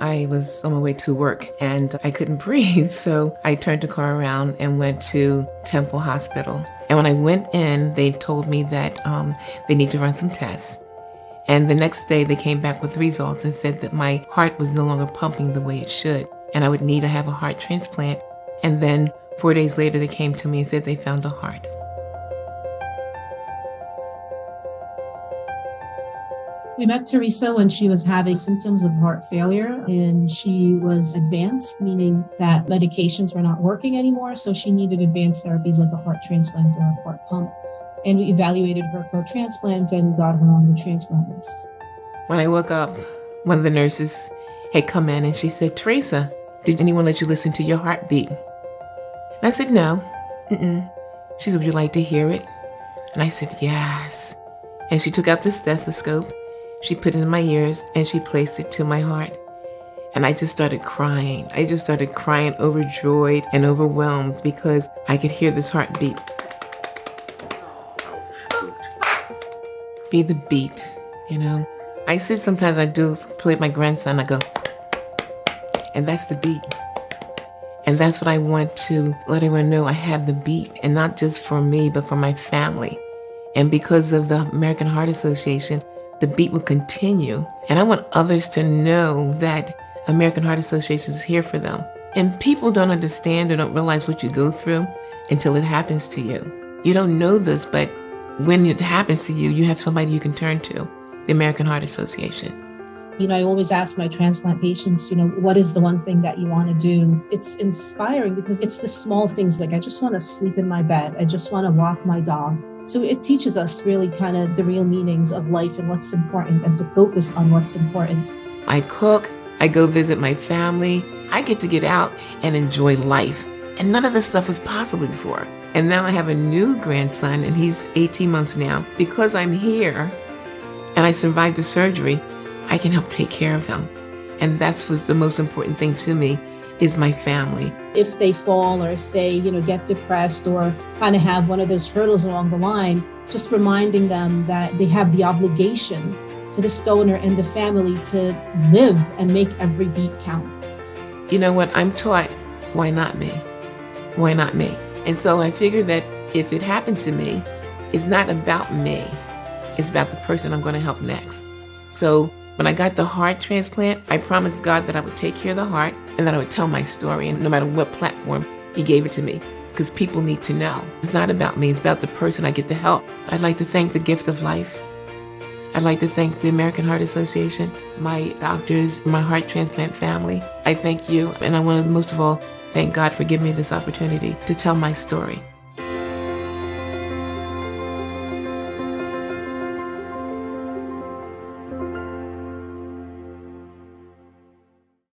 I was on my way to work and I couldn't breathe. So I turned the car around and went to Temple Hospital. And when I went in, they told me that they need to run some tests. And the next day they came back with results and said that my heart was no longer pumping the way it should. And I would need to have a heart transplant. And then 4 days later, they came to me and said they found a heart. We met Theresa when she was having symptoms of heart failure, and she was advanced, meaning that medications were not working anymore. So she needed advanced therapies like a heart transplant or a heart pump. And we evaluated her for a transplant and got her on the transplant list. When I woke up, one of the nurses had come in and she said, "Theresa, did anyone let you listen to your heartbeat?" And I said, "No." She said, "Would you like to hear it?" And I said, "Yes." And she took out the stethoscope. She put it in my ears and she placed it to my heart. And I just started crying. I just started crying, overjoyed and overwhelmed because I could hear this heartbeat. Be the beat, you know. I said sometimes I do play with my grandson, I go, and that's the beat. And that's what I want to let everyone know. I have the beat, and not just for me, but for my family. And because of the American Heart Association, the beat will continue. And I want others to know that American Heart Association is here for them. And people don't understand or don't realize what you go through until it happens to you. You don't know this, but when it happens to you, you have somebody you can turn to, the American Heart Association. You know, I always ask my transplant patients, what is the one thing that you want to do? It's inspiring because it's the small things, like I just want to sleep in my bed. I just want to walk my dog. So it teaches us really kind of the real meanings of life and what's important and to focus on what's important. I cook, I go visit my family. I get to get out and enjoy life. And none of this stuff was possible before. And now I have a new grandson and he's 18 months now. Because I'm here and I survived the surgery, I can help take care of him. And that's what's the most important thing to me, is my family. If they fall or if they, get depressed or kind of have one of those hurdles along the line, just reminding them that they have the obligation to this donor and the family to live and make every beat count. You know what? I'm taught, why not me? Why not me? And so I figured that if it happened to me, it's not about me. It's about the person I'm going to help next. So when I got the heart transplant, I promised God that I would take care of the heart and that I would tell my story, and no matter what platform He gave it to me, because people need to know. It's not about me, it's about the person I get to help. I'd like to thank the gift of life. I'd like to thank the American Heart Association, my doctors, my heart transplant family. I thank you, and I want to most of all thank God for giving me this opportunity to tell my story.